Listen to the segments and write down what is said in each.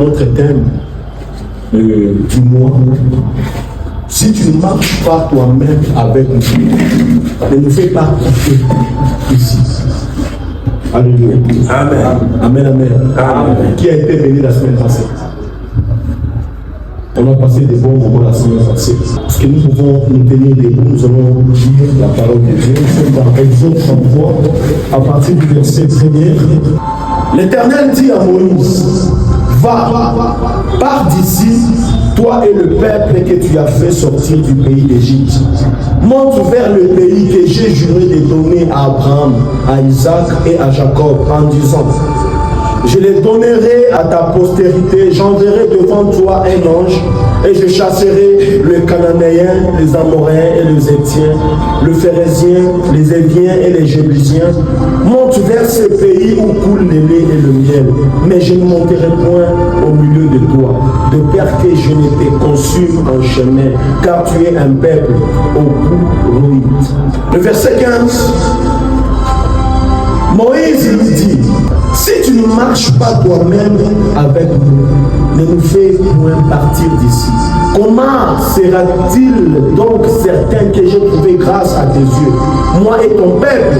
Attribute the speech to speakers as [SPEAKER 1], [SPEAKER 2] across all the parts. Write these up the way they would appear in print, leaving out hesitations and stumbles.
[SPEAKER 1] notre thème du mois. Si tu ne marches pas toi-même avec nous, ne nous fais pas kiffer ici. Alléluia. Amen. Amen, amen. Amen. Qui a été béni la semaine passée? On a passé des bons moments la semaine passée. Parce que nous pouvons nous tenir debout, nous allons lire la parole de Dieu. Nous sommes dans Exode 33, à partir du verset 1er. L'Éternel dit à Moïse, va, pars d'ici, toi et le peuple que tu as fait sortir du pays d'Égypte. Monte vers le pays que j'ai juré de donner à Abraham, à Isaac et à Jacob, en disant, je les donnerai à ta postérité, j'enverrai devant toi un ange, et je chasserai les Cananéens, les Amoréens et les Hétiens, le Phérézien, les Héviens et les Jébusiens. Monte vers ce pays où coule le lait et le miel, mais je ne monterai point au milieu de toi, de peur que je ne te consume en chemin, car tu es un peuple au bout rude. Le verset 15. Moïse lui dit, si tu ne marches pas toi-même avec nous, ne nous fais point partir d'ici. Comment sera-t-il donc certain que j'ai trouvé grâce à tes yeux, moi et ton peuple?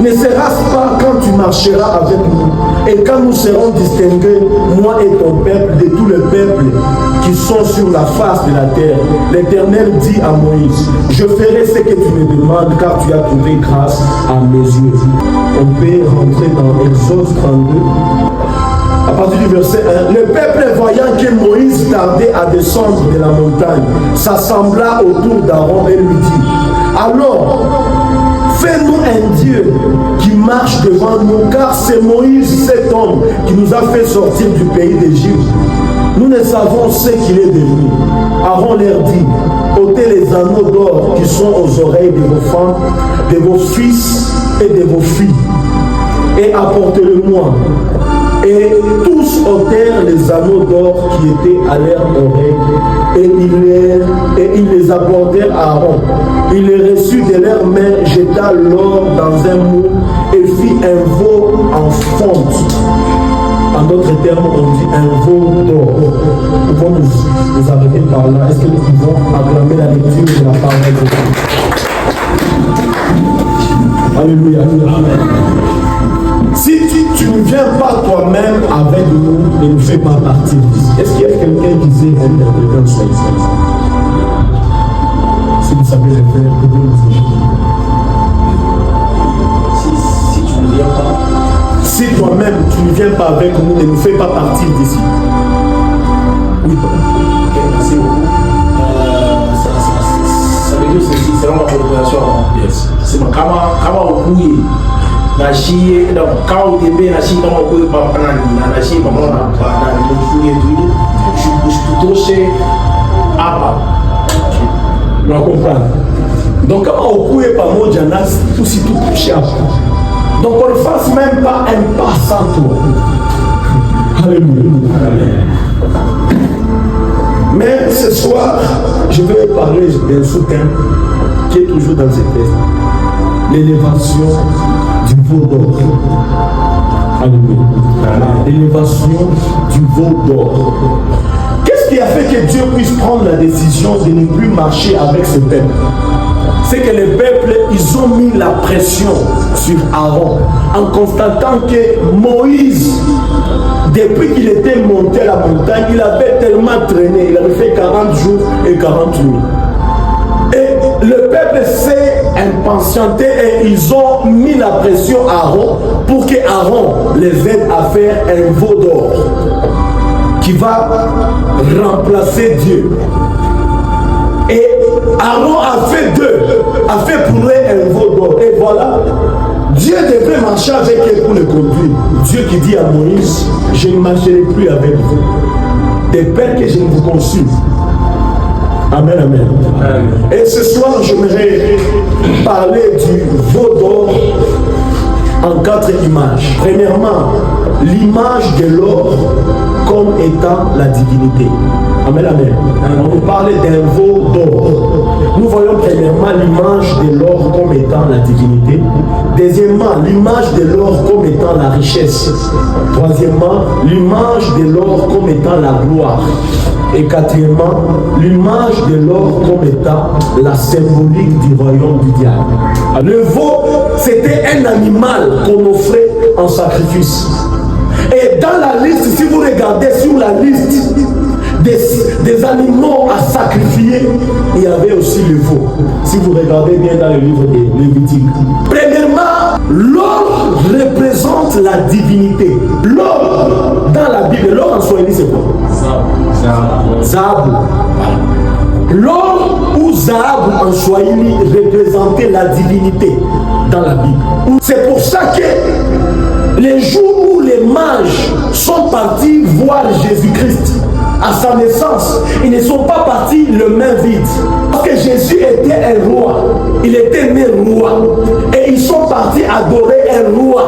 [SPEAKER 1] Ne sera-ce pas quand tu marcheras avec nous et quand nous serons distingués, moi et ton peuple, de tous les peuples qui sont sur la face de la terre? L'Éternel dit à Moïse, je ferai ce que tu me demandes car tu as trouvé grâce à mes yeux. On peut rentrer dans Exode 32. À partir du verset 1, le peuple voyant que Moïse tardait à descendre de la montagne, s'assembla autour d'Aaron et lui dit, alors, fais-nous un Dieu qui marche devant nous, car c'est Moïse, cet homme, qui nous a fait sortir du pays d'Égypte. Nous ne savons ce qu'il est devenu. Aaron leur dit, ôtez les anneaux d'or qui sont aux oreilles de vos femmes, de vos fils et de vos filles, et apportez-le-moi. Et tous ôtèrent les anneaux d'or qui étaient à leurs oreilles, et ils les apportèrent à Aaron. Il les reçut de leurs mains, jeta l'or dans un moule et fit un veau en fonte. En d'autres termes, on dit un veau d'or. Nous pouvons nous arrêter par là. Est-ce que nous pouvons acclamer la lecture de la parole de Dieu? Alléluia. Amen. Si tu ne viens pas toi-même avec nous, ne nous fais pas partir d'ici. Est-ce qu'il y a quelqu'un qui disait interpréter soit ici? Si vous savez le faire, vous pouvez nous aider. Si tu ne viens pas, si toi-même tu ne viens pas avec nous, ne nous fais pas partir d'ici. Oui. Ok, merci beaucoup. Ça veut dire ceci, selon la population. Yes. C'est ma kama okuye. Na shie da kao tebe na shie kama okuye papa na shie mama na pa na mfuye tuile. Ushutoshe hapa. Tu vas comprendre. Donc kama okuye pamoja nasi usitukushe hapa. Donc on ne fasse même pas un pas sans toi. Alléluia. Mais ce soir, je vais parler d'un sous-thème qui est toujours dans ce texte. L'élévation du veau d'or. Alléluia. L'élévation du veau d'or. Qu'est-ce qui a fait que Dieu puisse prendre la décision de ne plus marcher avec ce peuple? C'est que les peuples, ils ont mis la pression sur Aaron en constatant que Moïse, depuis qu'il était monté à la montagne, il avait tellement traîné, il avait fait 40 jours et 40 nuits. Et le peuple s'est impatienté et ils ont mis la pression à Aaron pour que Aaron les aide à faire un veau d'or qui va remplacer Dieu. Et Aaron a fait pour lui un veau d'or. Et voilà, Dieu devait marcher avec elle pour le conduire. Dieu qui dit à Moïse, je ne marcherai plus avec vous, de peur que je ne vous consulte. Amen, amen. Et ce soir, j'aimerais parler du veau d'or en 4 images. Premièrement, l'image de l'or comme étant la divinité. Amen, amen. On nous parlait d'un veau d'or. Nous voyons premièrement l'image de l'or comme étant la divinité. Deuxièmement, l'image de l'or comme étant la richesse. Troisièmement, l'image de l'or comme étant la gloire. Et quatrièmement, l'image de l'or comme étant la symbolique du royaume du diable. Le veau, c'était un animal qu'on offrait en sacrifice. Et dans la liste, si vous regardez sur la liste des animaux à sacrifier, il y avait aussi le veau. Si vous regardez bien dans le livre de Lévitique. Premièrement, l'or représente la divinité. L'or, dans la Bible, l'or en swahili c'est quoi? Zahabu. L'or ou Zahabu en swahili représentait la divinité dans la Bible. C'est pour ça que les jours où les mages sont partis voir Jésus-Christ à sa naissance, ils ne sont pas partis le main vide. Parce que Jésus était un roi. Il était né roi. Et ils sont partis adorer un roi.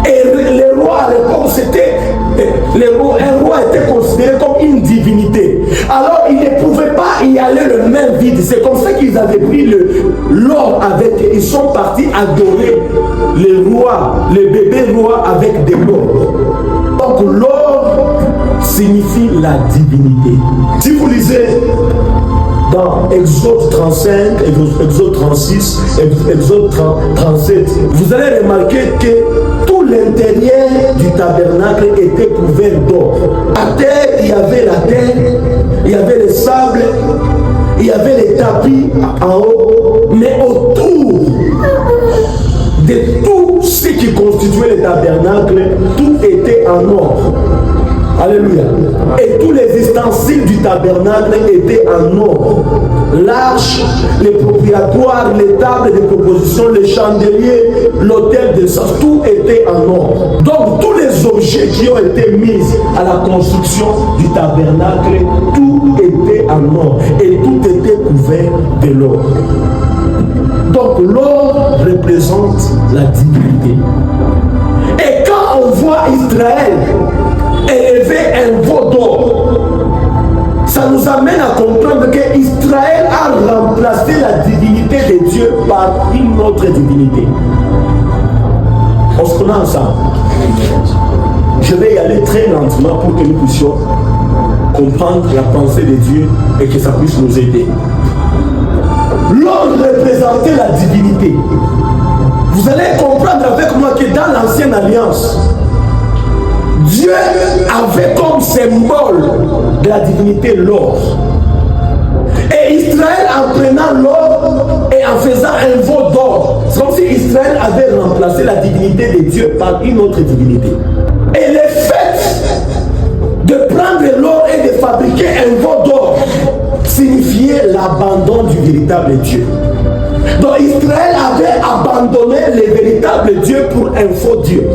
[SPEAKER 1] Et le roi à l'époque, c'était... un roi était considéré comme une divinité. Alors ils ne pouvaient pas y aller le main vide. C'est comme ça qu'ils avaient pris l'or avec eux. Ils sont partis adorer les rois, les bébés rois avec des l'or. Donc l'or signifie la divinité. Si vous lisez dans Exode 35, Exode 36, Exode 37, vous allez remarquer que tout l'intérieur du tabernacle était couvert d'or. À terre, il y avait la terre, il y avait le sable, il y avait les tapis en haut, mais autour de tout ce qui constituait le tabernacle, tout était en or. Alléluia. Et tous les ustensiles du tabernacle étaient en or. L'arche, les propitiatoires, les tables de proposition, les chandeliers, l'autel de sens, tout était en or. Donc tous les objets qui ont été mis à la construction du tabernacle, tout était en or. Et tout était couvert de l'or. Donc l'or représente la divinité. Et quand on voit Israël élever un veau d'or, ça nous amène à comprendre que Israël a remplacé la divinité de Dieu par une autre divinité. On se connaît ensemble. Je vais y aller très lentement pour que nous puissions comprendre la pensée de Dieu et que ça puisse nous aider. L'or représentait la divinité. Vous allez comprendre avec moi que dans l'ancienne alliance, Dieu avait comme symbole de la divinité l'or. Et Israël, en prenant l'or et en faisant un veau d'or, c'est comme si Israël avait remplacé la divinité de Dieu par une autre divinité. Et le fait de prendre l'or et de fabriquer un veau d'or signifiait l'abandon du véritable Dieu. Donc Israël avait abandonné le véritable Dieu pour un faux Dieu.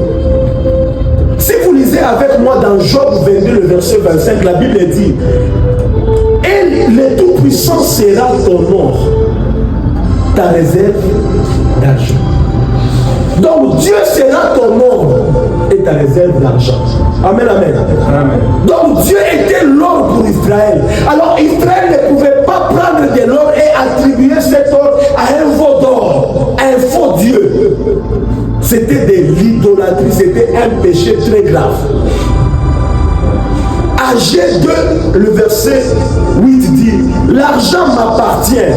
[SPEAKER 1] Si vous lisez avec moi dans Job 22, le verset 25, la Bible dit: et le Tout-Puissant sera ton or, ta réserve d'argent. Donc Dieu sera ton or et ta réserve d'argent. Amen, amen, amen. Donc Dieu était l'or pour Israël. Alors Israël ne pouvait pas prendre de l'or et attribuer cet or à un veau d'or, à un faux Dieu. C'était de l'idolâtrie, c'était un péché très grave. Agé 2, le verset 8 dit: l'argent m'appartient,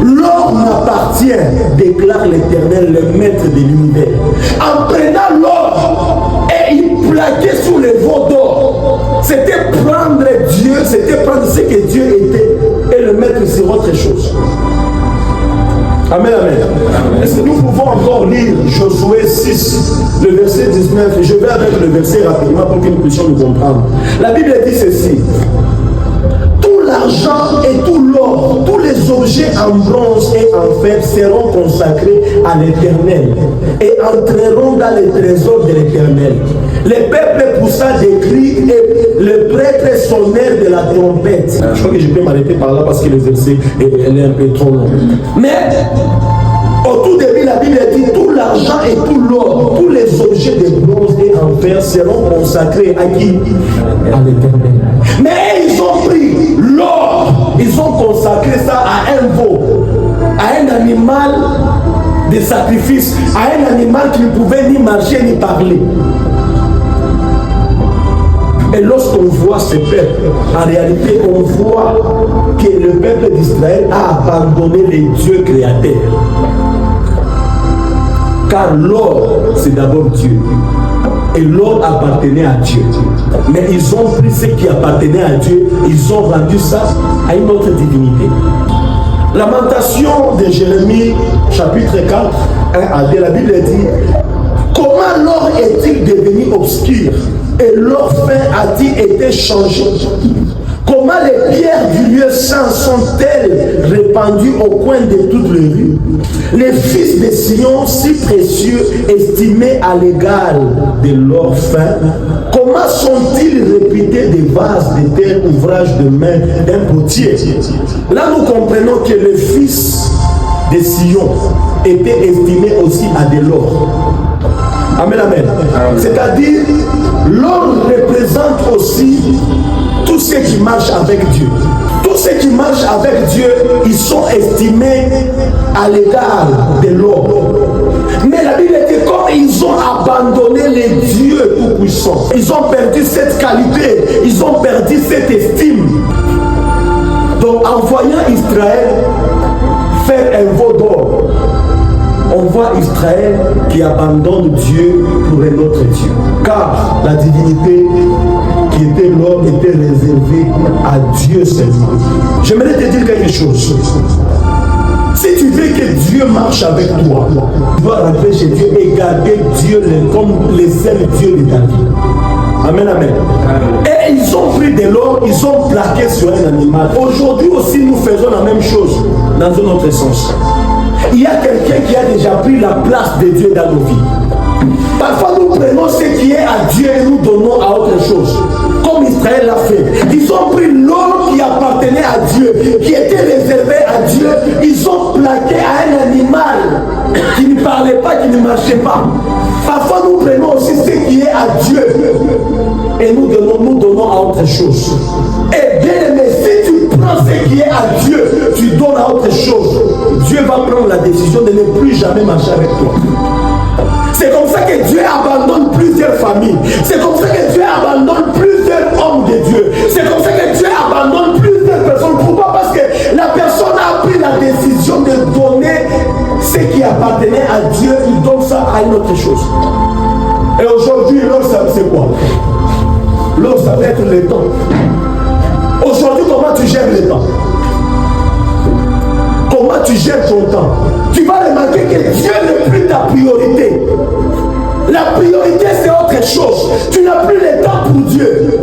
[SPEAKER 1] l'or m'appartient, déclare l'Éternel, le maître de l'univers. En prenant l'or et il plaquait sous les veaux d'or, c'était prendre Dieu, c'était prendre ce que Dieu était et le mettre sur autre chose. Amen, amen. Est-ce que nous pouvons encore lire Josué 6, le verset 19? Je vais avec le verset rapidement pour que nous puissions nous comprendre. La Bible dit ceci: tout l'argent et tout l'or, tous les objets en bronze et en fer seront consacrés à l'Éternel et entreront dans les trésors de l'Éternel. Le peuple poussa des cris et le prêtre sonnèrent de la trompette. Je crois que je peux m'arrêter par là parce que le verset est un peu trop long. Mais au tout début, la Bible dit: tout l'argent et tout l'or, tous les objets de bronze et en fer seront consacrés à qui? À l'Éternel. Mais ils ont ont pris l'or, ils ont consacré ça à un veau, à un animal de sacrifice, à un animal qui ne pouvait ni marcher ni parler. Et lorsqu'on voit ce peuple, en réalité, on voit que le peuple d'Israël a abandonné les dieux créateurs. Car l'or, c'est d'abord Dieu. Et l'or appartenait à Dieu. Mais ils ont pris ce qui appartenait à Dieu, ils ont rendu ça à une autre divinité. Lamentation de Jérémie, chapitre 4, 1 à 2, la Bible dit: comment l'or est-il devenu obscur et l'or fin a-t-il été changé? Comment les pierres du lieu saint sont-elles répandues au coin de toutes les rues? Les fils de Sion, si précieux, estimés à l'égal de l'or fin, comment sont-ils réputés des vases de terre, ouvrage de main d'un potier? Là, nous comprenons que les fils de Sion étaient estimés aussi à de l'or. Amen, amen. C'est-à-dire, l'or représente aussi tous ceux qui marchent avec Dieu. Tous ceux qui marchent avec Dieu, ils sont estimés à l'égal de l'or. Mais la Bible dit comme ils ont abandonné les dieux tout-puissants, ils ont perdu cette qualité, ils ont perdu cette estime. Donc en voyant Israël faire un veau d'or, on voit Israël qui abandonne Dieu pour un autre Dieu. Car la divinité qui était l'or était réservée à Dieu seulement. J'aimerais te dire quelque chose. Si tu veux que Dieu marche avec toi, tu dois rentrer chez Dieu et garder Dieu comme le seul Dieu de ta vie. Amen, amen. Et ils ont pris de l'or, ils ont plaqué sur un animal. Aujourd'hui aussi, nous faisons la même chose dans un autre sens. Il y a quelqu'un qui a déjà pris la place de Dieu dans nos vies. Parfois, nous prenons ce qui est à Dieu et nous donnons à autre chose. Comme Israël l'a fait. Ils ont pris l'or qui appartenait à Dieu, qui était réservé à Dieu. Ils ont plaqué à un animal qui ne parlait pas, qui ne marchait pas. Parfois, nous prenons aussi ce qui est à Dieu et nous donnons à autre chose. Et bien aimé, si tu prends ce qui est à Dieu, tu donnes à autre chose, Dieu va prendre la décision de ne plus jamais marcher avec toi. C'est comme ça que Dieu abandonne plusieurs familles. C'est comme ça que Dieu abandonne plusieurs hommes de Dieu. C'est comme ça que Dieu abandonne plusieurs personnes. Pourquoi? Parce que la personne a pris la décision de donner ce qui appartenait à Dieu. Il donne ça à une autre chose. Et aujourd'hui, l'or, c'est quoi? L'or, ça va être le temps. Aujourd'hui, comment tu gères le temps? Comment tu gères ton temps? Tu vas remarquer que Dieu n'est plus ta priorité. La priorité, c'est autre chose. Tu n'as plus le temps pour Dieu.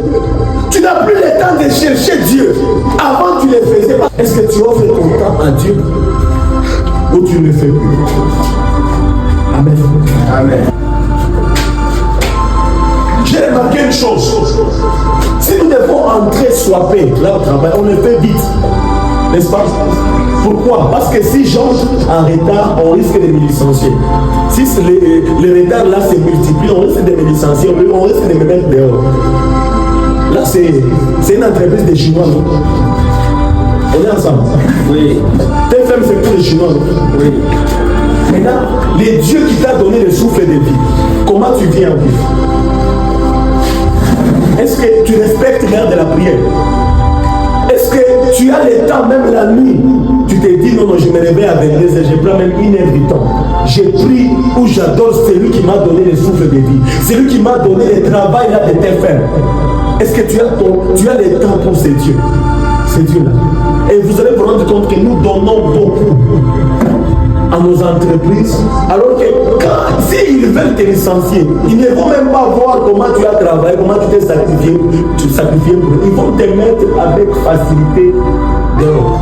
[SPEAKER 1] Tu n'as plus le temps de chercher Dieu. Avant, tu le faisais pas. Est-ce que tu offres ton temps à Dieu ou tu ne le fais plus? Amen. Amen. J'ai remarqué une chose. Si nous devons entrer soiper là au travail, on le fait vite. N'est-ce pas? Pourquoi? Parce que si j'entre en retard, on risque de me licencier. Si les retards là se multiplient, on risque de me licencier, on risque de me mettre dehors. Là, c'est une entreprise de Chinois. Non? On est ensemble. Oui. TFM, c'est pour les Chinois. Non? Oui. Maintenant, les dieux qui t'a donné le souffle de vie, comment tu viens en vivre? Est-ce que tu respectes l'heure de la prière? Est-ce que tu as le temps, même la nuit? Tu te dis non, je me réveille à 22h, je prends même 1 heure du temps. J'ai pris où j'adore celui qui m'a donné le souffle de vie, celui qui m'a donné le travail là de TFM. Est-ce que tu as le temps pour ces dieux? Ces dieux-là. Et vous allez vous rendre compte que nous donnons beaucoup à nos entreprises, alors que s'ils veulent te licencier, ils ne vont même pas voir comment tu as travaillé, comment tu t'es sacrifié pour eux. Ils vont te mettre avec facilité dehors.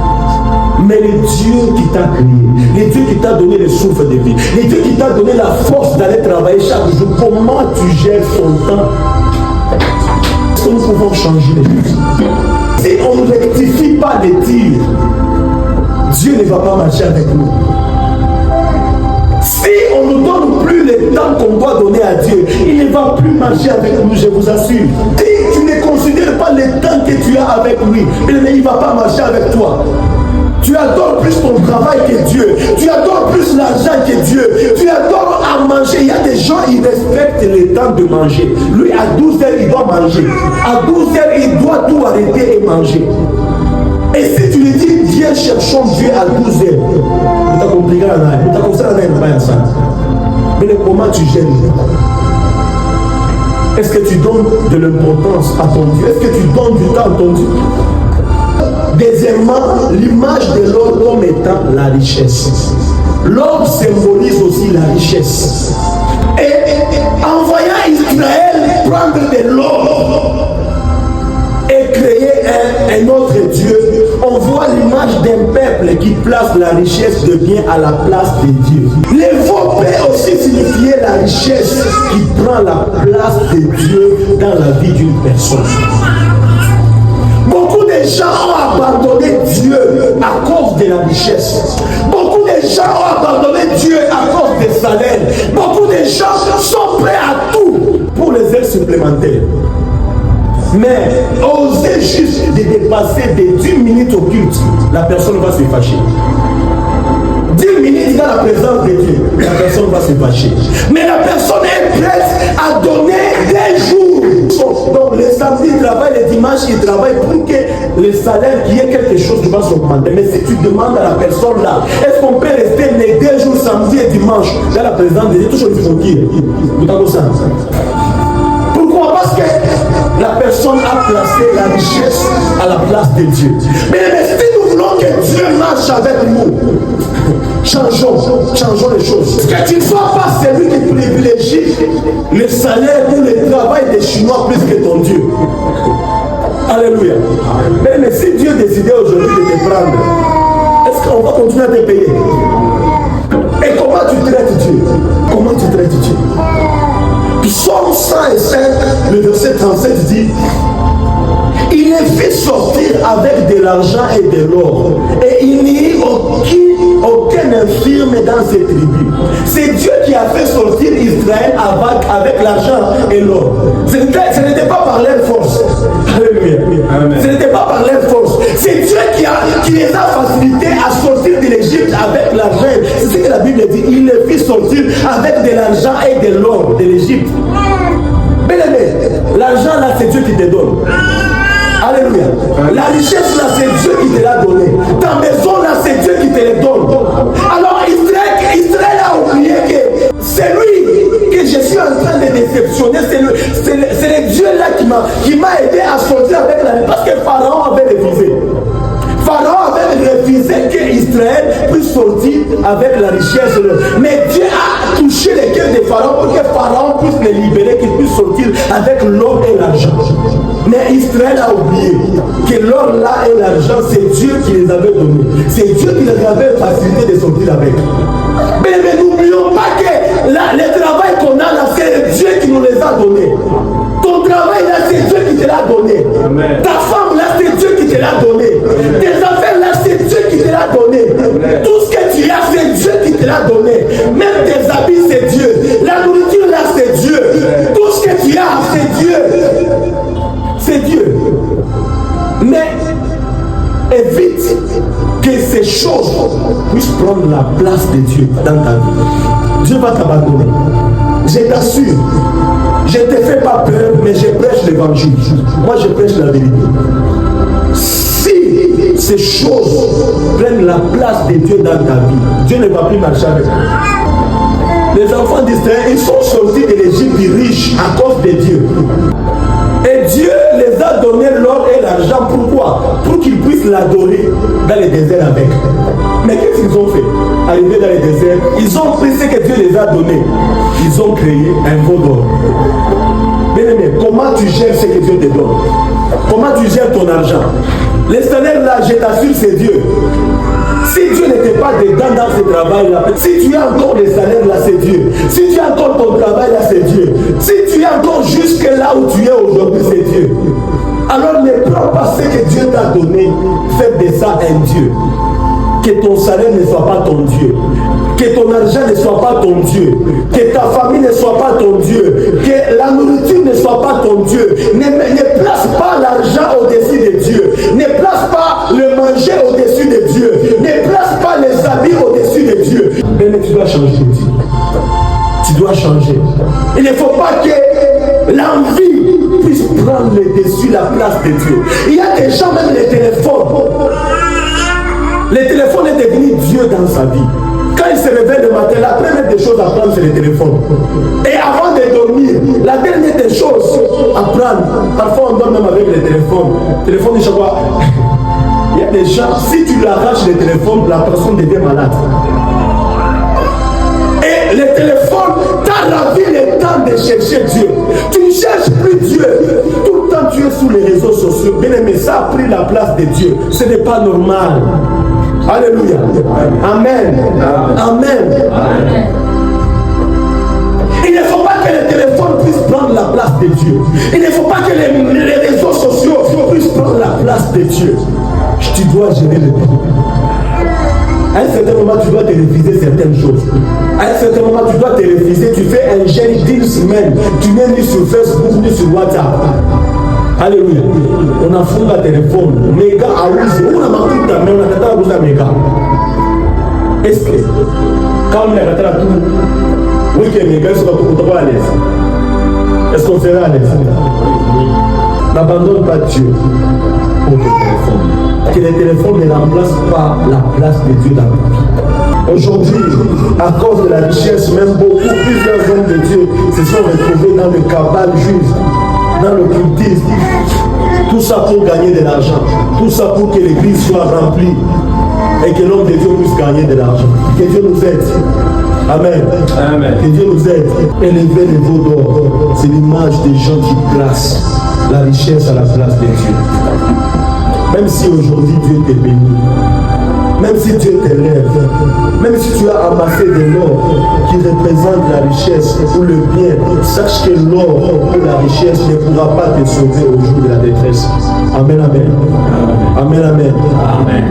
[SPEAKER 1] Mais le Dieu qui t'a créé, le Dieu qui t'a donné le souffle de vie, le Dieu qui t'a donné la force d'aller travailler chaque jour, comment tu gères son temps? Est-ce que nous pouvons changer les choses? Si on ne rectifie pas les tirs, Dieu ne va pas marcher avec nous. Si on ne donne plus le temps qu'on doit donner Dieu, il ne va plus marcher avec nous, je vous assure. Si tu ne considères pas le temps que tu marcheras avec lui. Mais il ne va pas marcher avec toi. Tu adores plus ton travail que Dieu. Tu adores plus l'argent que Dieu. Tu adores à manger. Il y a des gens, ils respectent le temps de manger. Lui, à 12 heures, il doit manger. À 12 heures, il doit tout arrêter et manger. Et si tu lui dis, viens, cherchons Dieu à 12 heures, tu t'as compliqué la naille. Tu t'as comme ça la naille, mais comment tu gères le temps? Est-ce que tu donnes de l'importance à ton Dieu? Est-ce que tu donnes du temps à ton Dieu? Deuxièmement, l'image de l'or comme étant la richesse. L'or symbolise aussi la richesse. Et en voyant Israël prendre de l'or et créer un autre Dieu, on voit l'image d'un peuple qui place la richesse de bien à la place de Dieu. Les veaux peut aussi signifier la richesse qui prend la place de Dieu dans la vie d'une personne. Beaucoup de gens ont abandonné Dieu à cause de la richesse. Beaucoup de gens ont abandonné Dieu à cause des salaires. Beaucoup de gens sont prêts à tout pour les heures supplémentaires. Mais oser juste de dépasser des 10 minutes au culte, la personne va se fâcher. 10 minutes dans la présence de Dieu, la personne va se fâcher. Mais la personne est prête à donner des jours. Donc le samedi, il travaille, le dimanche, il travaille pour que le salaire, qu'il y ait quelque chose qui va s'augmenter. Mais si tu demandes à la personne là, est-ce qu'on peut rester les 2 jours, samedi et dimanche, dans la présence de Dieu, tout ce qu'il faut dire. Pourquoi? Parce que la personne a placé la richesse à la place de Dieu. Mais si nous voulons que Dieu marche avec nous, changeons les choses. Que tu ne sois pas celui qui privilégie le salaire ou le travail des Chinois plus que ton Dieu. Alléluia. Mais si Dieu décidait aujourd'hui de te prendre, est-ce qu'on va continuer à te payer? Et comment tu traites Dieu? Comment tu traites Dieu? Psaume 105, le verset 37 dit: il les fit sortir avec de l'argent et de l'or, et il n'y eut aucun infirme dans ces tribus. C'est Dieu qui a fait sortir Israël avec l'argent et l'or. Ce n'était pas par leur force. Alléluia. Ce n'était pas par leur force. C'est Dieu qui les a facilités à sortir de l'Égypte avec l'argent. C'est ce que la Bible dit. Il les fit sortir avec de l'argent et de l'or de l'Égypte. Bien aimé, l'argent là, c'est Dieu qui te donne. Alléluia. La richesse là, c'est Dieu qui te l'a donné. Ta maison là, c'est Dieu qui te le donne. Alors Israël a oublié que c'est lui que je suis en train de déceptionner. C'est le Dieu là qui m'a aidé à sortir avec la... Parce que Pharaon avait refusé. Pharaon avait refusé qu'Israël puisse sortir avec la richesse. Mais Dieu a touché les cœurs de Pharaon pour que Pharaon puisse les libérer, qu'il puisse sortir avec l'or et l'argent. Mais Israël a oublié que l'or là et l'argent, c'est Dieu qui les avait donnés. C'est Dieu qui les avait facilité de sortir avec. Mais n'oublions pas que là, le travail qu'on a là, c'est Dieu qui nous les a donnés. Ton travail là, c'est Dieu qui te l'a donné. Amen. Ta femme là, c'est Dieu qui te l'a donné. Amen. Tes affaires là, c'est Dieu qui te l'a donné. Amen. Tout ce que tu as, c'est Dieu qui te l'a donné. Même tes habits, c'est Dieu. La nourriture là, c'est Dieu. Amen. Tout ce que tu as, c'est Dieu. C'est Dieu. Mais évite que ces choses puissent prendre la place de Dieu dans ta vie. Dieu va t'abandonner. Je t'assure. Je ne te fais pas peur, mais je prêche l'évangile. Moi, je prêche la vérité. Si ces choses prennent la place de Dieu dans ta vie, Dieu ne va plus marcher avec toi. Les enfants d'Israël, ils sont sortis de l'Égypte riches à cause de Dieu. Et Dieu les a donné l'or et l'argent. Pourquoi? Pour qu'ils puissent l'adorer dans les déserts avec. Mais qu'est-ce qu'ils ont fait? Arrivés dans les déserts, ils ont pris ce que Dieu les a donné. Ils ont créé un veau d'or. Bien-aimé, comment tu gères ce que Dieu te donne? Comment tu gères ton argent? Les salaires là, je t'assure, c'est Dieu. Si Dieu n'était pas dedans dans ce travail-là, si tu as encore des salaires là, c'est Dieu. Si tu as encore ton travail là, c'est Dieu. Si tu es encore jusque là où tu es aujourd'hui, c'est Dieu. Alors ne prends pas ce que Dieu t'a donné, fais de ça un Dieu. Que ton salaire ne soit pas ton Dieu. Que ton argent ne soit pas ton Dieu. Que ta famille ne soit pas ton Dieu. Que la nourriture ne soit pas ton Dieu. Ne place pas l'argent au-dessus de Dieu. manger au-dessus de Dieu. Ne place pas les habits au-dessus de Dieu. Mais tu dois changer de Dieu. Tu dois changer. Il ne faut pas que l'envie puisse prendre le dessus, la place de Dieu. Il y a des gens, même les téléphones. Le téléphone est devenu Dieu dans sa vie. Quand il se réveille le matin, la première des choses à prendre, c'est le téléphone. Et avant de dormir, la dernière des choses à prendre, parfois on dort même avec le téléphone. Le téléphone, je vois, il y a des gens, si tu l'arraches le téléphone, la personne devient malade. Et le téléphone t'a ravi le temps de chercher Dieu. Tu ne cherches plus Dieu. Tout le temps tu es sur les réseaux sociaux. Bien aimé, ça a pris la place de Dieu. Ce n'est pas normal. Alléluia. Amen. Amen. Amen. Il ne faut pas que le téléphone puisse prendre la place de Dieu. Il ne faut pas que les réseaux sociaux puissent prendre la place de Dieu. Tu dois gérer le temps. À un certain moment, tu dois te refuser certaines choses. À un certain moment, tu dois te refuser. Tu fais un jeûne d'une semaine. Tu n'es ni sur Facebook, ni sur WhatsApp. Alléluia. On a foutu le téléphone. Méga à Ouzi. On a marqué ta main. On a fait un peu méga. Est-ce que quand on a fait tout, oui, que méga, ils sont pas à l'aise. Est-ce qu'on sera à l'aise? N'abandonne pas Dieu pour le téléphone. Que le téléphone ne remplace pas la place de Dieu dans ta vie. Aujourd'hui, à cause de la richesse, même plusieurs hommes de Dieu se sont retrouvés dans le cabal juif, dans le cultisme. Tout ça pour gagner de l'argent. Tout ça pour que l'église soit remplie et que l'homme de Dieu puisse gagner de l'argent. Que Dieu nous aide. Amen. Amen. Que Dieu nous aide. Élever les veaux d'or, c'est l'image des gens qui placent la richesse à la place de Dieu. Même si aujourd'hui Dieu te bénit, même si Dieu t'élève, même si tu as amassé de l'or qui représente la richesse ou le bien, sache que l'or ou la richesse ne pourra pas te sauver au jour de la détresse. Amen, amen. Amen, amen. Amen.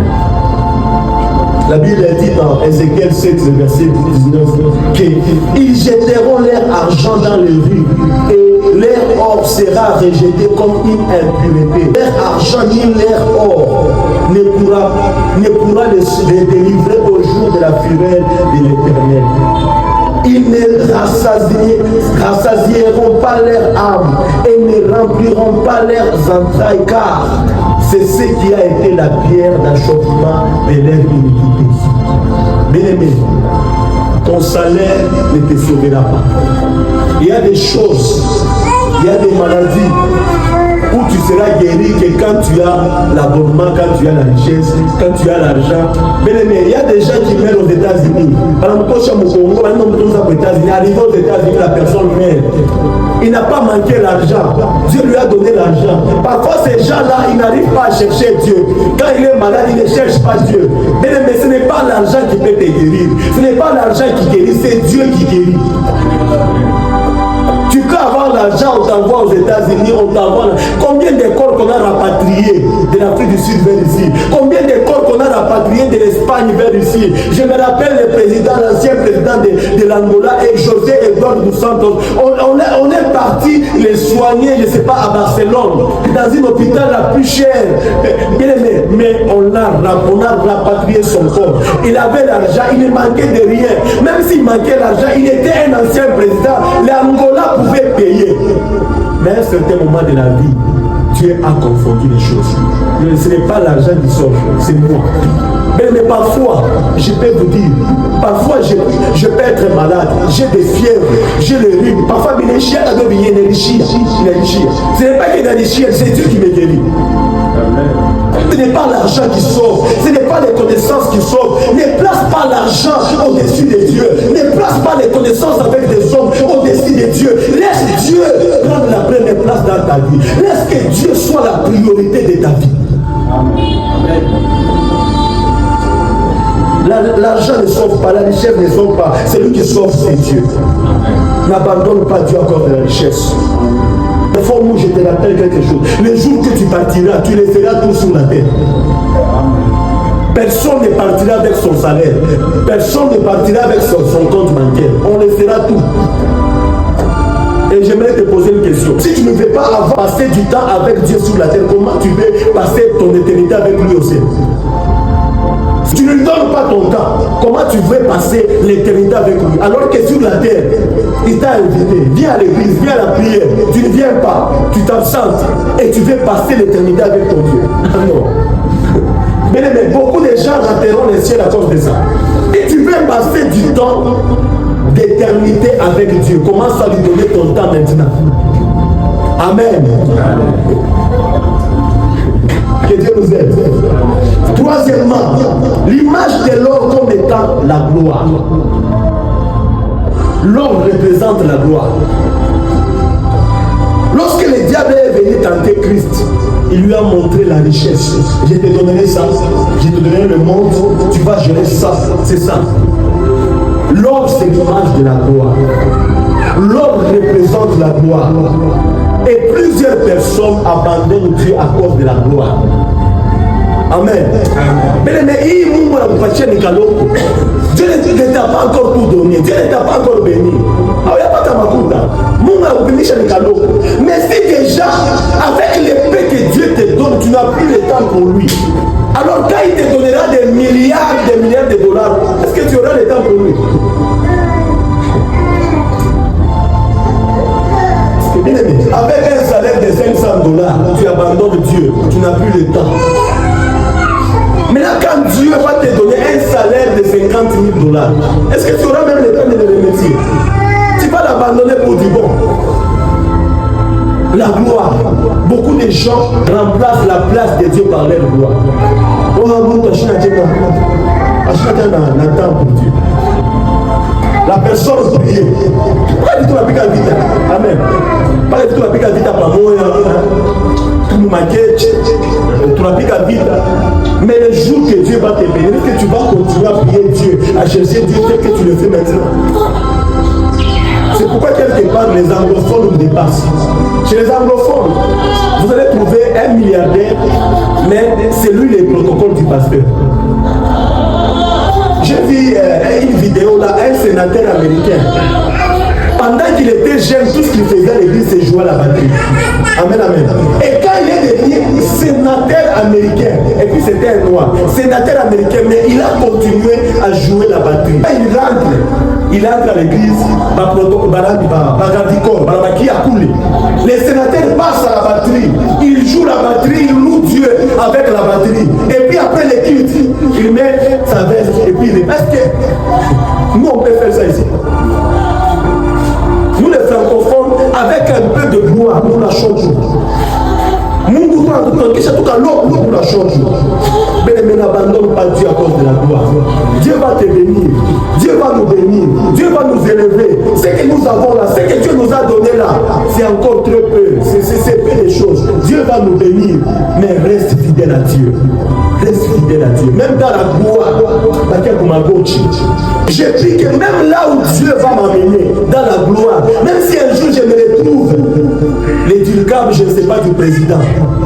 [SPEAKER 1] La Bible dit dans Ézéchiel 7, verset 19, qu'ils jetteront leur argent dans les rues et leur or sera rejeté comme une impureté. Leur argent ni leur or ne pourra les délivrer au jour de la fureur de l'Éternel. Ils ne rassasieront pas leur âme et ne rempliront pas leurs entrailles, car c'est ce qui a été la pierre d'achoppement de leur iniquité. Bien-aimé, ton salaire ne te sauvera pas. Il y a des choses, il y a des maladies où tu seras guéri que quand tu as l'abonnement, quand tu as la richesse, quand tu as l'argent. Bien-aimé, il y a des gens qui meurent aux États-Unis. Par exemple, au Congo, aux États-Unis, arrivé aux États-Unis, la personne meurt. Il n'a pas manqué l'argent. Dieu lui a donné l'argent. Parfois, ces gens-là, ils n'arrivent pas à chercher Dieu. Quand il est malade, il ne cherche pas Dieu. Mais ce n'est pas l'argent qui peut te guérir. Ce n'est pas l'argent qui guérit, c'est Dieu qui guérit. Tu peux avoir l'argent, on t'envoie aux États-Unis, on t'envoie. Combien de corps qu'on a rapatriés de l'Afrique du Sud vers ici? Combien de corps qu'on a rapatriés de l'Espagne vers ici? Je me rappelle le président, l'ancien président de l'Angola, et José Eduardo dos Santos. On est parti les soigner, je ne sais pas, à Barcelone, dans un hôpital la plus chère. Bien aimé, mais on a rapatrié son corps. Il avait l'argent, il ne manquait de rien. Même s'il manquait l'argent, il était un ancien président. L'Angola pouvait payer. Mais à un certain moment de la vie, Dieu a confondu les choses. Ce n'est pas l'argent qui sort, c'est moi. Mais parfois, je peux vous dire, parfois je peux être malade, j'ai des fièvres, j'ai le rhume. Parfois, ce n'est pas que c'est Dieu qui me guérit. Ce n'est pas l'argent qui sauve, ce n'est pas les connaissances qui sauvent. Ne place pas l'argent au-dessus de Dieu. Ne place pas les connaissances avec des hommes au-dessus de Dieu. Laisse Dieu prendre la première place dans ta vie. Laisse que Dieu soit la priorité de ta vie. Amen. L'argent ne sauve pas, la richesse ne sauve pas. Celui qui sauve, c'est Dieu. N'abandonne pas Dieu à cause de la richesse. Il faut que je te rappelle quelque chose. Le jour que tu partiras, tu laisseras tout sur la terre. Personne ne partira avec son salaire. Personne ne partira avec son compte bancaire. On laissera tout. Et j'aimerais te poser une question. Si tu ne veux pas avoir passé du temps avec Dieu sur la terre, comment tu veux passer ton éternité avec lui au ciel? donne pas ton temps, comment tu veux passer l'éternité avec lui? Alors que sur la terre, il t'a invité, viens à l'église, viens à la prière, tu ne viens pas, tu t'absentes et tu veux passer l'éternité avec ton Dieu. Non. Mais beaucoup de gens rateront les cieux à cause de ça. Et tu veux passer du temps d'éternité avec Dieu, commence à lui donner ton temps maintenant. Amen. Que Dieu nous aide. Troisièmement, l'image de l'or comme étant la gloire. L'or représente la gloire. Lorsque le diable est venu tenter Christ, il lui a montré la richesse. Je te donnerai ça, je te donnerai le monde, tu vas gérer ça, c'est ça. L'or, c'est l'image de la gloire. L'or représente la gloire. Et plusieurs personnes abandonnent Dieu à cause de la gloire. Amen. Mais Dieu ne t'a pas encore tout donné. Dieu ne t'a pas encore béni. Mais si déjà, avec l'épée que Dieu te donne, tu n'as plus le temps pour lui. Alors quand il te donnera des milliards de dollars, est-ce que tu auras le temps pour lui? Avec un salaire de 500 dollars, tu abandonnes Dieu, tu n'as plus le temps. Mais là, quand Dieu va te donner un salaire de 50 000 dollars, est-ce que tu auras même le temps de le remercier? Tu vas l'abandonner pour du bon. La gloire. Beaucoup de gens remplacent la place de Dieu par leur gloire. Oh, bon, achète un temps pour Dieu. La personne prie. Pourquoi dis-tu la pique à vita? Amen. Pourquoi dis-tu la pique à vita par moi? Tu me maquettes, tu la pique à vita. Mais le jour que Dieu va te bénir, que tu vas continuer à prier Dieu, à chercher Dieu tel que tu le fais maintenant. C'est pourquoi quelque part les anglophones nous dépassent. Chez les anglophones, vous allez trouver un milliardaire, mais c'est lui le protocole du pasteur. J'ai vu une vidéo là, un sénateur américain. Pendant qu'il était jeune, tout ce qu'il faisait à l'église, c'est jouer à la batterie. Amen, amen. Et quand il est devenu sénateur américain, et puis c'était un noir, sénateur américain, mais il a continué à jouer la batterie. Il entre à l'église, les sénateurs passent à la batterie, il joue la batterie, il loue Dieu avec la batterie. Et puis après les cultes, il met sa veste et puis il est. Est-ce que nous on peut faire ça ici? Nous les francophones, avec un peu de gloire, nous la changeons. Nous la changeons. Mais n'abandonne pas Dieu à cause de la gloire. Dieu va te bénir. Dieu va nous bénir. Dieu va nous élever. Ce que nous avons là, ce que Dieu nous a donné là, c'est encore très peu. C'est peu de choses. Dieu va nous bénir. Mais reste fidèle à Dieu. Reste fidèle à Dieu. Même dans la gloire, je prie que même là où Dieu va m'amener, dans la gloire, même si un jour je me retrouve l'éducable, je ne sais pas, du président,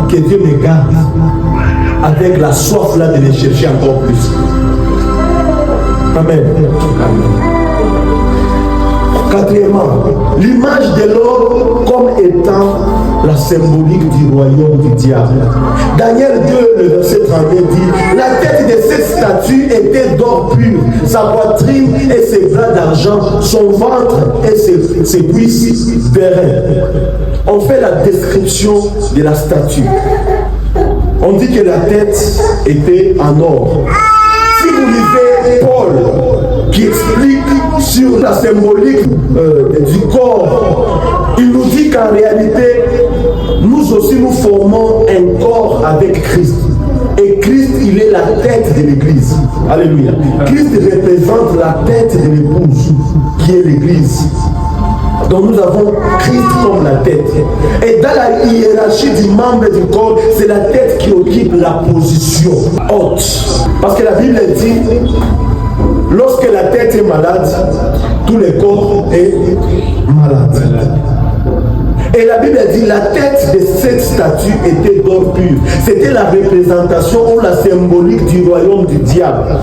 [SPEAKER 1] que Dieu me garde avec la soif là de les chercher encore plus. Amen. Quatrièmement, l'image de l'or comme étant la symbolique du royaume du diable. Daniel 2, le verset 31 dit: la tête de cette statue était d'or pur, sa poitrine et ses bras d'argent, son ventre et ses cuisses d'airain. On fait la description de la statue. On dit que la tête était en or. Si vous lisez Paul, qui explique sur la symbolique du corps, il nous dit qu'en réalité, nous aussi nous formons un corps avec Christ. Et Christ, il est la tête de l'Église. Alléluia. Christ représente la tête de l'épouse, qui est l'Église. Donc nous avons Christ comme la tête. Et dans la hiérarchie du membre du corps, c'est la tête qui occupe la position haute. Parce que la Bible dit, lorsque la tête est malade, tout le corps est malade. Et la Bible dit, la tête de cette statue était d'or pur. C'était la représentation ou la symbolique du royaume du diable.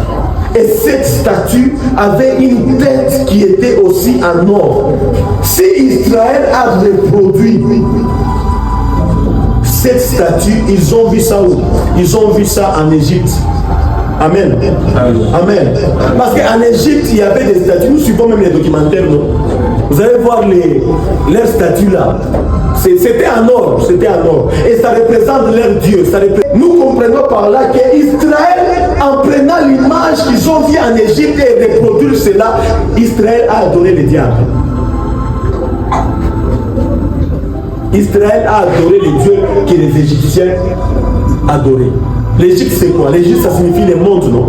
[SPEAKER 1] Et cette statue avait une tête qui était aussi en or. Si Israël a reproduit cette statue, ils ont vu ça où? Ils ont vu ça en Égypte. Amen. Amen. Parce qu'en Égypte, il y avait des statues. Nous suivons même les documentaires, non? Vous allez voir leurs statues là. C'était en or, c'était en or. Et ça représente leur Dieu. Nous comprenons par là qu'Israël, en prenant l'image qu'ils ont vue en Égypte et reproduire cela, Israël a adoré le diable. Israël a adoré les dieux que les Égyptiens adoraient. L'Égypte c'est quoi? L'Égypte ça signifie le monde, non?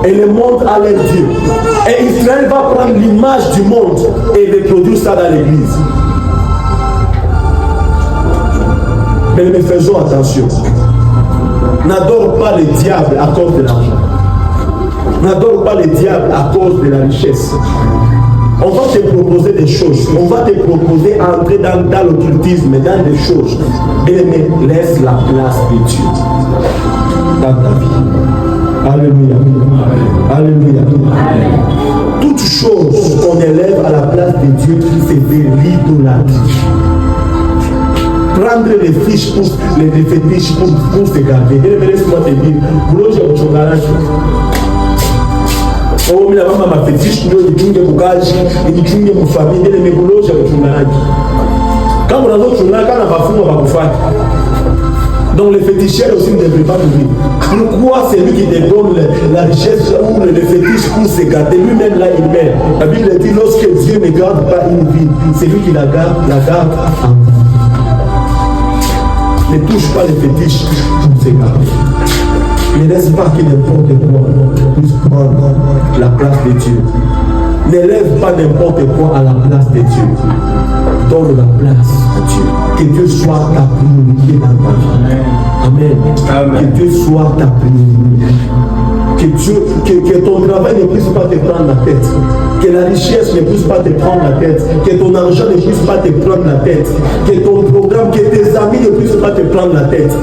[SPEAKER 1] Et le monde a leur Dieu. Et Israël va prendre l'image du monde et reproduire ça dans l'église. Mais faisons attention. N'adore pas le diable à cause de l'argent. N'adore pas le diable à cause de la richesse. On va te proposer des choses. On va te proposer d'entrer dans l'occultisme, dans des choses. Mais laisse la place de Dieu dans ta vie. Alléluia. Alléluia. Toute chose qu'on élève à la place de Dieu, c'est de l'idolâtrie. Prendre les fiches pour les fétiches pour se garder. Laisse-moi te dire, boulot j'ai autre chose. Oh, mais la maman m'a fétiche, il dit que vous gagez, il dit que vous famille, il dit que boulot j'ai autre chose. Quand vous avez autre chose, quand on va fou, on va vous faire. Donc les féticheurs aussi ne devraient pas mourir. Pourquoi c'est lui qui te donne la richesse ou le fétiche pour se garder? Lui-même là il meurt. La Bible dit lorsque Dieu ne garde pas une vie, c'est lui qui la garde en vie. Ne touche pas les fétiches pour se garder. Ne laisse pas que n'importe quoi puisse prendre la place de Dieu. N'élève pas n'importe quoi à la place de Dieu. Donne la place à Dieu. Que Dieu soit ta priorité dans ta vie. Amen. Amen. Que Dieu soit ta priorité. Que ton travail ne puisse pas te prendre la tête. Que la richesse ne puisse pas te prendre la tête. Que ton argent ne puisse pas te prendre la tête. Que ton programme, que tes amis ne puissent pas te prendre la tête.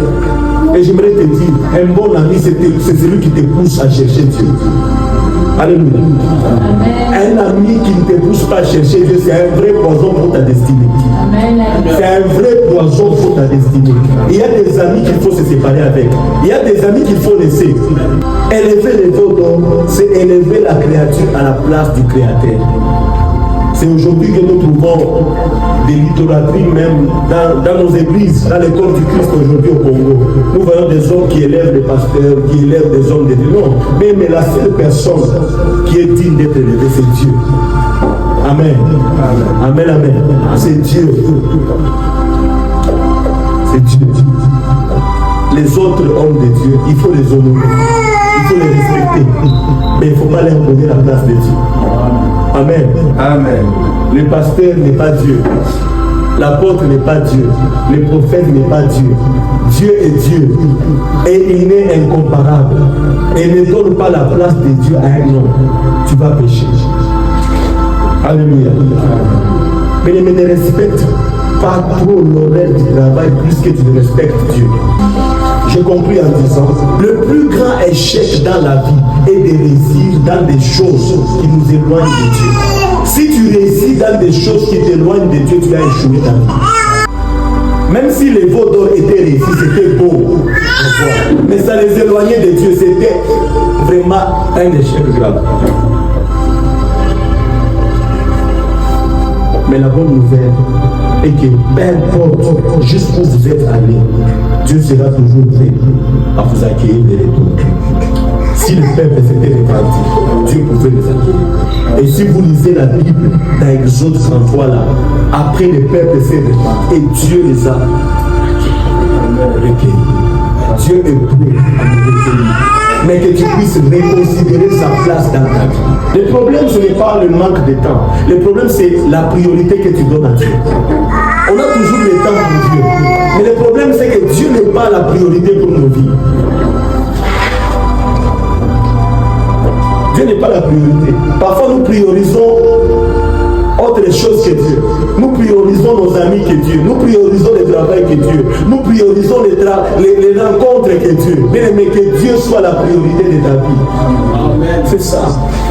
[SPEAKER 1] Et j'aimerais te dire, un bon ami, c'est celui qui te pousse à chercher Dieu. Alléluia. Un ami qui ne te pousse pas à chercher Dieu, c'est un vrai poison pour ta destinée. C'est un vrai poison pour ta destinée. Il y a des amis qu'il faut se séparer avec. Il y a des amis qu'il faut laisser. Élever les veaux d'or, c'est élever la créature à la place du Créateur. C'est aujourd'hui que nous trouvons des littératures même dans nos églises, dans les corps du Christ aujourd'hui au Congo. Nous voyons des hommes qui élèvent des pasteurs, qui élèvent des hommes de Dieu. Non, mais la seule personne qui est digne d'être élevée, c'est Dieu. Amen. Amen, amen. C'est Dieu. C'est Dieu. Les autres hommes de Dieu, il faut les honorer. Il faut les respecter. Mais il ne faut pas leur donner la place de Dieu. Amen. Amen. Le pasteur n'est pas Dieu. L'apôtre n'est pas Dieu. Le prophète n'est pas Dieu. Dieu est Dieu. Et il est incomparable. Et ne donne pas la place de Dieu à un homme. Tu vas pécher. Alléluia. Mais ne respecte pas trop l'horaire du travail plus que tu ne respectes Dieu. J'ai compris en disant, le plus grand échec dans la vie est de réussir dans des choses qui nous éloignent de Dieu. Si tu réussis dans des choses qui t'éloignent de Dieu, tu vas échouer ta vie. Même si les veaux d'or étaient réussis, c'était beau. Mais ça les éloignait de Dieu, c'était vraiment un échec grave. Mais la bonne nouvelle est que peu importe juste où vous êtes allé, Dieu sera toujours prêt à vous accueillir de retour. Si le peuple s'était répandu, Dieu pouvait les accueillir. Et si vous lisez la Bible dans Exode 33 là, après le peuple s'est répandu et Dieu les a recueillis. Dieu est prêt à nous recueillir. Mais que tu puisses reconsidérer sa place dans ta vie. Le problème, ce n'est pas le manque de temps. Le problème, c'est la priorité que tu donnes à Dieu. On a toujours le temps pour Dieu. Mais le problème, c'est que Dieu n'est pas la priorité pour nos vies. Dieu n'est pas la priorité. Parfois, nous priorisons autre chose que Dieu. Nous priorisons nos amis que Dieu. Nous priorisons le travail que Dieu. Nous priorisons les rencontres que Dieu. Mais que Dieu soit la priorité de ta vie. C'est ça.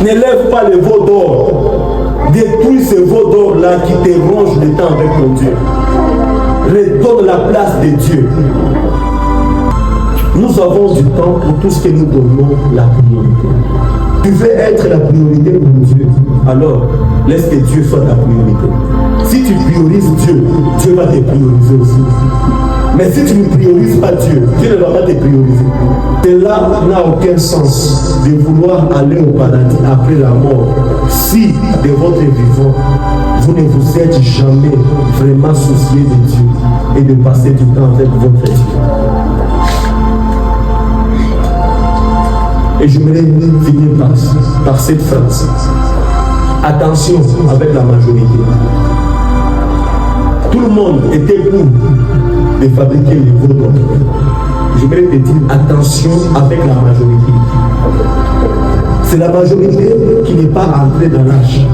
[SPEAKER 1] N'élève pas les veaux d'or. Détruis ces veaux d'or là qui te rongent le temps avec ton Dieu. Redonne la place de Dieu. Nous avons du temps pour tout ce que nous donnons la priorité. Tu veux être la priorité pour Dieu, alors laisse que Dieu soit ta priorité. Si tu priorises Dieu, Dieu va te prioriser aussi. Mais si tu ne priorises pas Dieu, Dieu ne va pas te prioriser. Cela n'a aucun sens de vouloir aller au paradis après la mort si de votre vivant, vous ne vous êtes jamais vraiment soucié de Dieu et de passer du temps avec votre Dieu. Et je voulais finir par cette phrase. Attention avec la majorité. Tout le monde était pour de fabriquer les veaux d'or. Je voulais te dire attention avec la majorité. C'est la majorité qui n'est pas entrée dans l'âge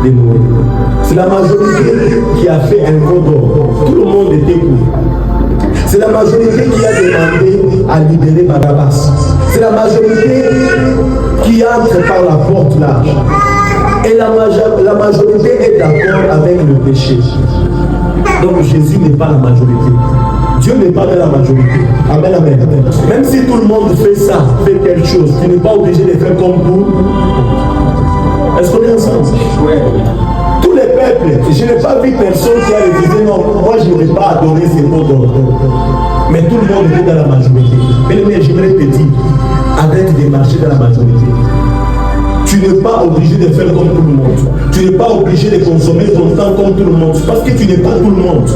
[SPEAKER 1] de Noé. C'est la majorité qui a fait un veau d'or. Tout le monde était pour. C'est la majorité qui a demandé à libérer Barabbas. C'est la majorité qui entre par la porte large. Et la majorité est d'accord avec le péché. Donc Jésus n'est pas la majorité. Dieu n'est pas dans la majorité. Amen, amen. Même si tout le monde fait ça, fait quelque chose, tu n'es pas obligé de faire comme vous. Est-ce qu'on est ensemble? Ouais. Tous les peuples, je n'ai pas vu personne qui a refusé, non, moi je ne vais pas adorer ces mots d'or. Mais tout le monde était dans la majorité. Mais j'aimerais te dire, arrête de marcher dans la majorité. Tu n'es pas obligé de faire comme tout le monde. Tu n'es pas obligé de consommer ton temps comme tout le monde. Parce que tu n'es pas tout le monde.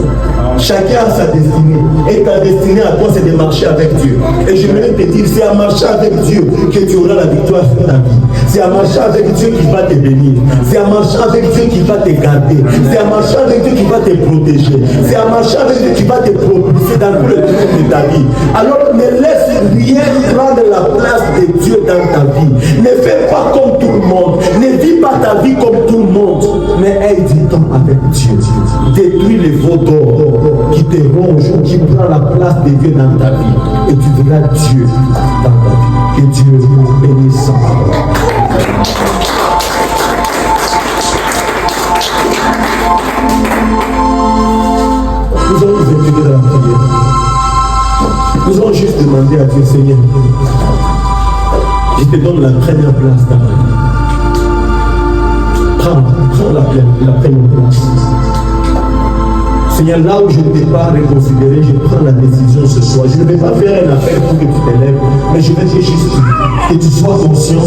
[SPEAKER 1] Chacun a sa destinée. Et ta destinée à toi, c'est de marcher avec Dieu. Et je voulais te dire, c'est à marcher avec Dieu que tu auras la victoire sur ta vie. C'est à marcher avec Dieu qui va te bénir. C'est à marcher avec Dieu qui va te garder. C'est à marcher avec Dieu qui va te protéger. C'est à marcher avec Dieu qui va te propulser dans tout le domaine de ta vie. Alors ne laisse rien prendre la place de Dieu dans ta vie. Ne fais pas comme tout le monde. Ne vis pas ta vie comme tout le monde. Mais aie du temps avec Dieu. Détruis les veaux d'or qui te rongent, qui prend la place de Dieu dans ta vie. Et tu verras Dieu dans ta vie. Que Dieu bénisse. Nous allons nous étudier dans la prière. Nous allons juste demander à Dieu, Seigneur, je te donne la première place dans ma vie. Prends la première place. Seigneur, là où je ne t'ai pas reconsidéré, je prends la décision ce soir. Je ne vais pas faire un appel pour que tu t'élèves, mais je vais te juste que tu sois conscient,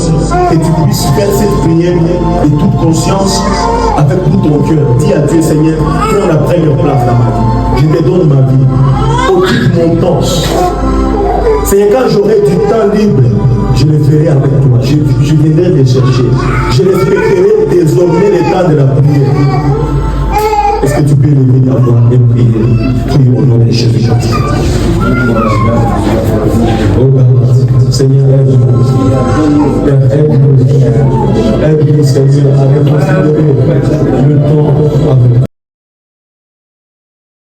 [SPEAKER 1] que tu puisses faire cette prière de toute conscience, avec tout ton cœur. Dis à Dieu, Seigneur, prends la première place dans ma vie. Je te donne ma vie. Occupe mon temps. Seigneur, quand j'aurai du temps libre, je le ferai avec toi. Je viendrai te chercher. Je respecterai désormais le temps de la prière. Est-ce que tu peux lever ta voix et prier? Prions au nom de Jésus. Oh Seigneur, aide-nous. Aide-nous, Seigneur, à reconsidérer le temps avec